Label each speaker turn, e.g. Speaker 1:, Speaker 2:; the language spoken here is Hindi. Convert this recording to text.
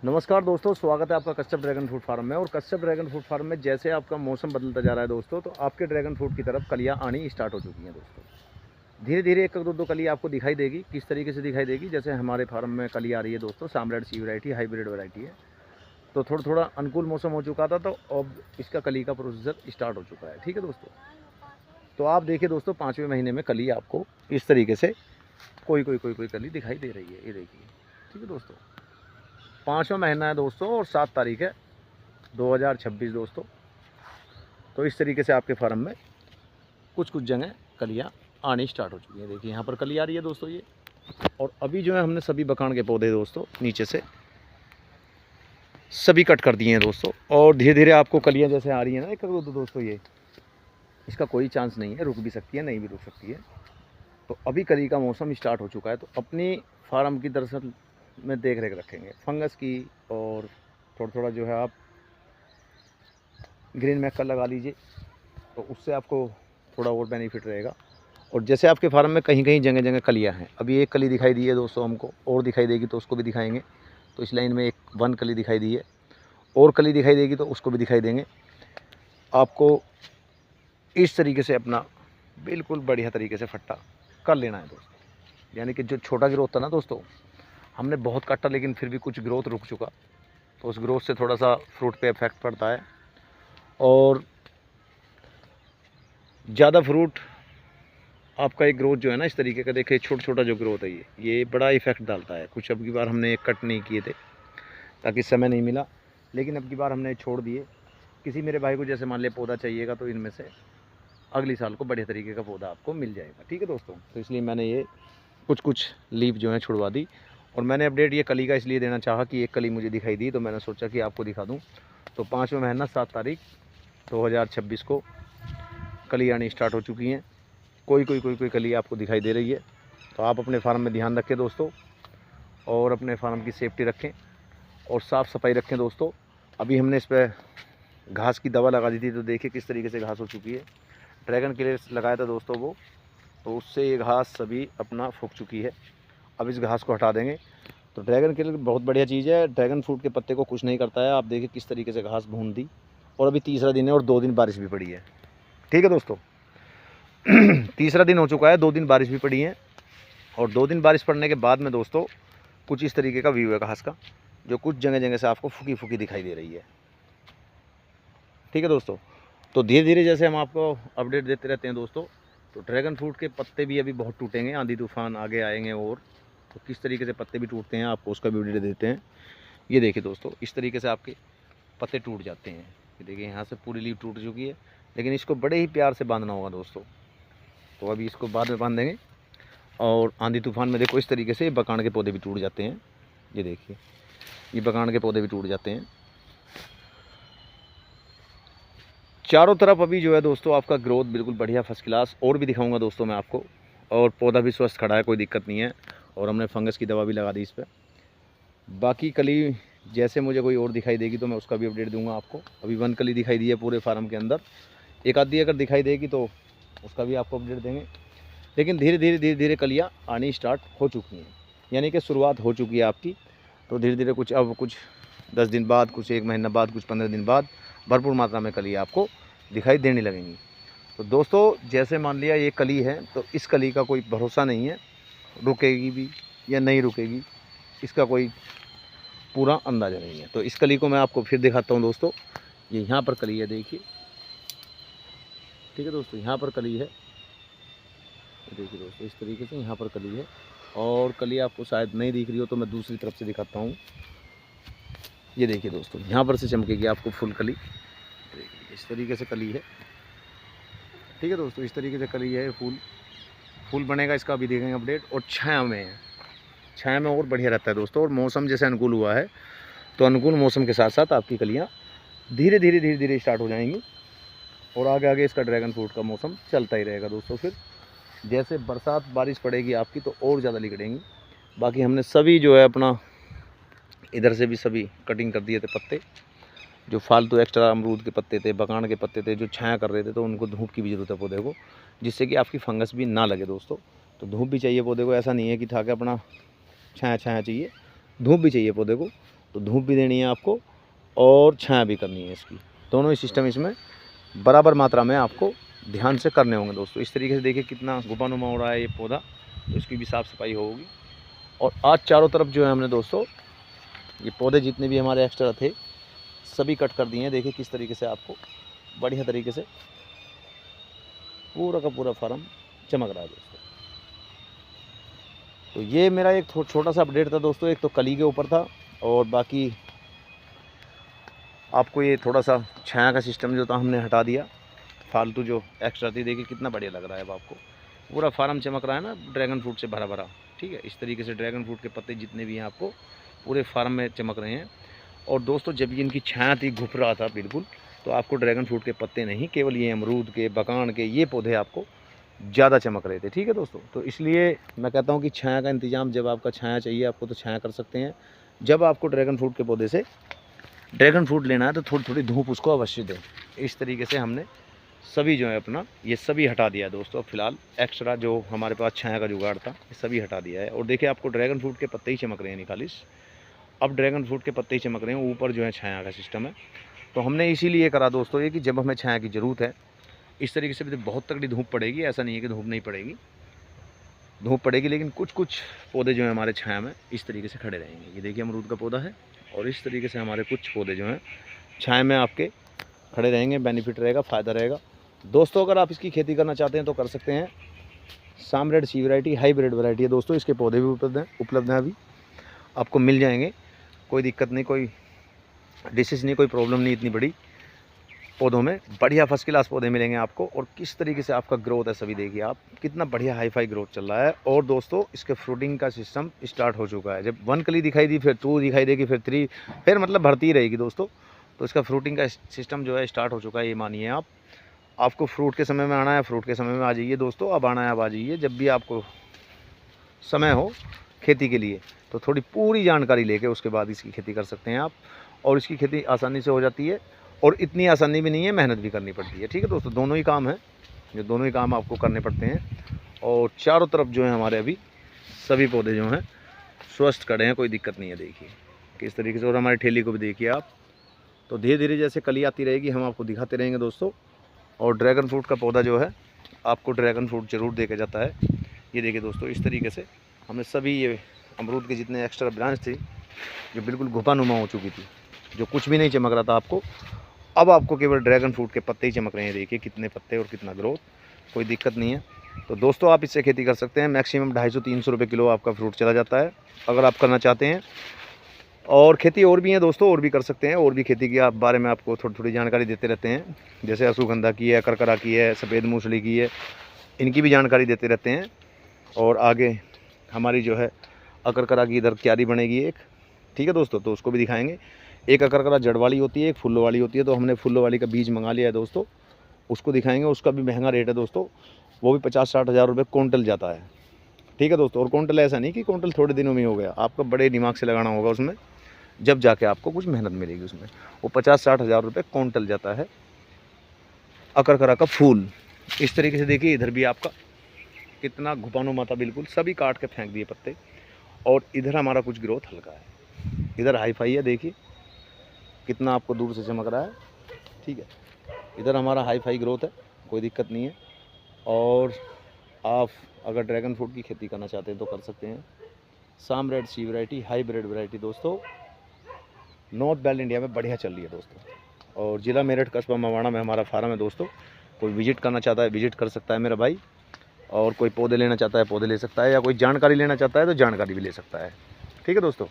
Speaker 1: नमस्कार दोस्तों, स्वागत है आपका कश्यप ड्रैगन फ्रूट फार्म में। और कश्यप ड्रैगन फ्रूट फार्म में जैसे आपका मौसम बदलता जा रहा है दोस्तों, तो आपके ड्रैगन फ्रूट की तरफ कलियां आनी स्टार्ट हो चुकी हैं दोस्तों। धीरे धीरे एक दो कली आपको दिखाई देगी। किस तरीके से दिखाई देगी, जैसे हमारे फार्म में कली आ रही है दोस्तों, सामरेड सी वैरायटी हाइब्रिड वैरायटी है। तो थोड़ा थोड़ा अनुकूल मौसम हो चुका था, तो अब इसका कली का प्रोसीजर स्टार्ट हो चुका है। ठीक है दोस्तों, तो आप देखिए दोस्तों, 5वें महीने में कली आपको इस तरीके से कोई कली दिखाई दे रही है। ये देखिए, ठीक है दोस्तों, 5वां महीना है दोस्तों और 7 तारीख है 2026 दोस्तों। तो इस तरीके से आपके फार्म में कुछ जगह कलियाँ आनी स्टार्ट हो चुकी हैं। देखिए यहाँ पर कली आ रही है दोस्तों ये। और अभी जो है हमने सभी बकान के पौधे दोस्तों नीचे से सभी कट कर दिए हैं दोस्तों। और धीरे धीरे आपको कलियाँ जैसे आ रही हैं ना एक दो दोस्तों, ये इसका कोई चांस नहीं है, रुक भी सकती है, नहीं भी रुक सकती है। तो अभी कली का मौसम स्टार्ट हो चुका है, तो अपनी फार्म की दरअसल में देख रेख रखेंगे फंगस की। और थोड़ा थोड़ा जो है आप ग्रीन मैक का लगा लीजिए, तो उससे आपको थोड़ा और बेनिफिट रहेगा। और जैसे आपके फार्म में कहीं कहीं जगह जगह कलियां हैं, अभी एक कली दिखाई दी है दोस्तों हमको, और दिखाई देगी तो उसको भी दिखाएंगे। तो इस लाइन में एक 1 कली दिखाई दी है, और कली दिखाई देगी तो उसको भी दिखाई देंगे। आपको इस तरीके से अपना बिल्कुल बढ़िया तरीके से फट्टा कर लेना है दोस्तों। यानी कि जो छोटा ग्रोथ था ना दोस्तों, हमने बहुत काटा, लेकिन फिर भी कुछ ग्रोथ रुक चुका, तो उस ग्रोथ से थोड़ा सा फ्रूट पे इफेक्ट पड़ता है। और ज़्यादा फ्रूट आपका एक ग्रोथ जो है ना इस तरीके का, देखिए छोटा छोटा जो ग्रोथ है ये बड़ा इफेक्ट डालता है। कुछ अब की बार हमने कट नहीं किए थे ताकि समय नहीं मिला, लेकिन अब की बार हमने छोड़ दिए। किसी मेरे भाई को जैसे मान लिया पौधा चाहिएगा, तो इनमें से अगली साल को बढ़िया तरीके का पौधा आपको मिल जाएगा। ठीक है दोस्तों, तो इसलिए मैंने ये कुछ लीफ जो है छुड़वा दी। और मैंने अपडेट ये कली का इसलिए देना चाहा कि एक कली मुझे दिखाई दी, तो मैंने सोचा कि आपको दिखा दूं। तो 5वां महीना 7 तारीख 2026 को कली आनी स्टार्ट हो चुकी हैं। कोई कली आपको दिखाई दे रही है। तो आप अपने फार्म में ध्यान रखें दोस्तों, और अपने फार्म की सेफ्टी रखें और साफ़ सफाई रखें दोस्तों। अभी हमने इस पर घास की दवा लगा दी थी, तो देखिए किस तरीके से घास हो चुकी है। ड्रैगन किलर लगाया था दोस्तों वो, तो उससे ये घास सभी अपना फूक चुकी है। अब इस घास को हटा देंगे। तो ड्रैगन किलर बहुत बढ़िया चीज़ है, ड्रैगन फ्रूट के पत्ते को कुछ नहीं करता है। आप देखिए किस तरीके से घास भून दी। और अभी तीसरा दिन है और 2 दिन बारिश भी पड़ी है। ठीक है दोस्तों, तीसरा दिन हो चुका है, 2 दिन बारिश भी पड़ी है। और 2 दिन बारिश पड़ने के बाद में दोस्तों कुछ इस तरीके का व्यू है घास का, जो कुछ जगह जगह से आपको फूकी फूकी दिखाई दे रही है। ठीक है दोस्तों, तो धीरे धीरे जैसे हम आपको अपडेट देते रहते हैं दोस्तों, तो ड्रैगन फ्रूट के पत्ते भी अभी बहुत टूटेंगे, आंधी तूफान आगे आएंगे। और तो किस तरीके से पत्ते भी टूटते हैं आपको उसका भी वीडियो देते हैं। ये देखिए दोस्तों, इस तरीके से आपके पत्ते टूट जाते हैं। ये देखिए यहाँ से पूरी लीफ टूट चुकी है, लेकिन इसको बड़े ही प्यार से बांधना होगा दोस्तों। तो अभी इसको बाद में बांध देंगे। और आंधी तूफान में देखो इस तरीके से बकान के पौधे भी टूट जाते हैं। ये देखिए, ये बकान के पौधे भी टूट जाते हैं। चारों तरफ अभी जो है दोस्तों आपका ग्रोथ बिल्कुल बढ़िया फर्स्ट क्लास। और भी दिखाऊंगा दोस्तों मैं आपको। और पौधा भी स्वस्थ खड़ा है, कोई दिक्कत नहीं है। और हमने फंगस की दवा भी लगा दी इस पर। बाकी कली जैसे मुझे कोई और दिखाई देगी तो मैं उसका भी अपडेट दूंगा आपको। अभी 1 कली दिखाई दी है पूरे फार्म के अंदर, एक आधी अगर दिखाई देगी तो उसका भी आपको अपडेट देंगे। लेकिन धीरे धीरे कलियाँ आनी स्टार्ट हो चुकी हैं, यानी कि शुरुआत हो चुकी है आपकी। तो धीरे धीरे कुछ 10 दिन बाद, कुछ 1 महीना बाद, कुछ 15 दिन बाद भरपूर मात्रा में कली आपको दिखाई देने लगेंगी। तो दोस्तों जैसे मान लिया ये कली है, तो इस कली का कोई भरोसा नहीं है, रुकेगी भी या नहीं रुकेगी, इसका कोई पूरा अंदाज़ा नहीं है। तो इस कली को मैं आपको फिर दिखाता हूँ दोस्तों। ये यहाँ पर कली है, देखिए। ठीक है दोस्तों, यहाँ पर कली है, देखिए दोस्तों इस तरीके से यहाँ पर कली है। और कली आपको शायद नहीं दिख रही हो, तो मैं दूसरी तरफ से दिखाता हूँ। ये देखिए दोस्तों, यहाँ पर से चमकेगी आपको फुल कली। देखिए इस तरीके से कली है। ठीक है दोस्तों, इस तरीके से कली है। फूल बनेगा, इसका अभी देखेंगे अपडेट। और छाया में है, छाया में और बढ़िया रहता है दोस्तों। और मौसम जैसे अनुकूल हुआ है, तो अनुकूल मौसम के साथ साथ आपकी कलियाँ धीरे धीरे स्टार्ट हो जाएंगी। और आगे इसका ड्रैगन फ्रूट का मौसम चलता ही रहेगा दोस्तों। फिर जैसे बरसात बारिश पड़ेगी आपकी, तो और ज़्यादा निकलेंगी। बाकी हमने सभी जो है अपना इधर से भी सभी कटिंग कर दिए थे पत्ते, जो फालतू एक्स्ट्रा अमरूद के पत्ते थे, बकान के पत्ते थे, जो छाया कर रहे थे। तो उनको धूप की भी ज़रूरत है पौधे को, जिससे कि आपकी फंगस भी ना लगे दोस्तों। तो धूप भी चाहिए पौधे को, ऐसा नहीं है कि था कि अपना छाया चाहिए, धूप भी चाहिए पौधे को। तो धूप भी देनी है आपको और छाया भी करनी है इसकी, दोनों ही सिस्टम इसमें बराबर मात्रा में आपको ध्यान से करने होंगे दोस्तों। इस तरीके से देखिए कितना गुफानुमा हो रहा है ये पौधा, तो इसकी भी साफ़ सफाई होगी। और आज चारों तरफ जो है हमने दोस्तों ये पौधे जितने भी हमारे एक्स्ट्रा थे सभी कट कर दिए हैं। देखिए किस तरीके से आपको बढ़िया तरीके से पूरा का पूरा फार्म चमक रहा है दोस्तों। तो ये मेरा एक छोटा सा अपडेट था दोस्तों, एक तो कली के ऊपर था और बाकी आपको ये थोड़ा सा छाया का सिस्टम जो था हमने हटा दिया, फालतू जो एक्स्ट्रा थी। देखिए कितना बढ़िया लग रहा है अब आपको, पूरा फार्म चमक रहा है ना ड्रैगन फ्रूट से भरा भरा। ठीक है, इस तरीके से ड्रैगन फ्रूट के पत्ते जितने भी हैं आपको पूरे फार्म में चमक रहे हैं। और दोस्तों जब ये इनकी छाया थी, घुप रहा था बिल्कुल, तो आपको ड्रैगन फ्रूट के पत्ते नहीं, केवल ये अमरूद के, बकान के, ये पौधे आपको ज़्यादा चमक रहे थे। ठीक है दोस्तों, तो इसलिए मैं कहता हूँ कि छाया का इंतज़ाम, जब आपका छाया चाहिए आपको तो छाया कर सकते हैं। जब आपको ड्रैगन फ्रूट के पौधे से ड्रैगन फ्रूट लेना है तो थोड़ी थोड़ी धूप उसको अवश्य दें। इस तरीके से हमने सभी जो है अपना ये सभी हटा दिया दोस्तों। फ़िलहाल एक्स्ट्रा जो हमारे पास छाया का जुगाड़ था ये सभी हटा दिया है। और देखिए आपको ड्रैगन फ्रूट के पत्ते ही चमक रहे हैं निकालिश, अब ड्रैगन फ्रूट के पत्ते ही चमक रहे हैं, ऊपर जो है छाया का सिस्टम है। तो हमने इसीलिए करा दोस्तों ये कि जब हमें छाया की ज़रूरत है, इस तरीके से भी बहुत तगड़ी धूप पड़ेगी, ऐसा नहीं है कि धूप नहीं पड़ेगी, धूप पड़ेगी, लेकिन कुछ कुछ पौधे जो हैं हमारे छाया में इस तरीके से खड़े रहेंगे। ये देखिए अमरूद का पौधा है और इस तरीके से हमारे कुछ पौधे जो हैं छाया में आपके खड़े रहेंगे, बेनिफिट रहेगा, फ़ायदा रहेगा दोस्तों। अगर आप इसकी खेती करना चाहते हैं तो कर सकते हैं। साम रेड सी वैरायटी हाइब्रिड वैरायटी है दोस्तों, इसके पौधे भी उपलब्ध हैं, अभी आपको मिल जाएंगे, कोई दिक्कत नहीं, कोई डिसीज़ नहीं, कोई प्रॉब्लम नहीं इतनी बड़ी। पौधों में बढ़िया फर्स्ट क्लास पौधे मिलेंगे आपको। और किस तरीके से आपका ग्रोथ है सभी देखिए आप, कितना बढ़िया हाई फाई ग्रोथ चल रहा है। और दोस्तों इसके फ्रूटिंग का सिस्टम स्टार्ट हो चुका है। जब 1 कली दिखाई दी, फिर 2 दिखाई देगी, फिर 3, फिर मतलब बढ़ती ही रहेगी दोस्तों। तो इसका फ्रूटिंग का सिस्टम जो है स्टार्ट हो चुका है, ये मानिए आप। आपको फ्रूट के समय में आना है, फ्रूट के समय में आ जाइए दोस्तों, अब आना है अब आ जाइए, जब भी आपको समय हो खेती के लिए। तो थोड़ी पूरी जानकारी लेके उसके बाद इसकी खेती कर सकते हैं आप। और इसकी खेती आसानी से हो जाती है और इतनी आसानी भी नहीं है, मेहनत भी करनी पड़ती है। ठीक है दोस्तों, दोनों ही काम है, जो दोनों ही काम आपको करने पड़ते हैं। और चारों तरफ जो है हमारे अभी सभी पौधे जो हैं स्वस्थ खड़े हैं, कोई दिक्कत नहीं है। देखिए किस तरीके से, और हमारी ठेली को भी देखिए आप। तो धीरे धीरे जैसे कली आती रहेगी हम आपको दिखाते रहेंगे दोस्तों। और ड्रैगन फ्रूट का पौधा जो है आपको ड्रैगन फ्रूट ज़रूर दे के जाता है। ये देखिए दोस्तों इस तरीके से हमने सभी ये अमरूद के जितने एक्स्ट्रा ब्रांच थी जो बिल्कुल घुपानुमा हो चुकी थी, जो कुछ भी नहीं चमक रहा था आपको, अब आपको केवल ड्रैगन फ्रूट के पत्ते ही चमक रहे हैं। देखिए कितने पत्ते और कितना ग्रोथ, कोई दिक्कत नहीं है। तो दोस्तों आप इससे खेती कर सकते हैं। मैक्सिमम 250-300 रुपये किलो आपका फ्रूट चला जाता है अगर आप करना चाहते हैं। और खेती और भी है दोस्तों, और भी कर सकते हैं, और भी खेती की आप बारे में आपको थोड़ी थोड़ी जानकारी देते रहते हैं। जैसे अश्वगंधा की है, करकरा की है, सफ़ेद मूसली की है, इनकी भी जानकारी देते रहते हैं। और आगे हमारी जो है अकरकरा की इधर क्यारी बनेगी एक, ठीक है दोस्तों, तो उसको भी दिखाएंगे। एक अकरकरा जड़ वाली होती है, एक फुल्लो वाली होती है, तो हमने फुल्लो वाली का बीज मंगा लिया है दोस्तों, उसको दिखाएंगे। उसका भी महंगा रेट है दोस्तों, वो भी 50-60 हज़ार रुपये कुंटल जाता है। ठीक है दोस्तों, और कुंटल ऐसा नहीं कि कुंटल थोड़े दिनों में हो गया, आपको बड़े दिमाग से लगाना होगा उसमें, जब जाके आपको कुछ मेहनत मिलेगी उसमें। वो 50-60 हज़ार रुपये कुंटल जाता है अकरकरा का फूल। इस तरीके से देखिए इधर भी आपका कितना घुपानुमा था, बिल्कुल सभी काट के फेंक दिए पत्ते। और इधर हमारा कुछ ग्रोथ हल्का है, इधर हाई फाई है, देखिए कितना आपको दूर से चमक रहा है। ठीक है, इधर हमारा हाई फाई ग्रोथ है, कोई दिक्कत नहीं है। और आप अगर ड्रैगन फ्रूट की खेती करना चाहते हैं तो कर सकते हैं। साम रेड सी वैरायटी हाइब्रिड वैरायटी दोस्तों नॉर्थ बेल्ट इंडिया में बढ़िया चल रही है दोस्तों। और ज़िला मेरठ कस्बा मवाना में हमारा फार्म है दोस्तों। कोई विजिट करना चाहता है विजिट कर सकता है मेरा भाई, और कोई पौधे लेना चाहता है पौधे ले सकता है, या कोई जानकारी लेना चाहता है तो जानकारी भी ले सकता है। ठीक है दोस्तों।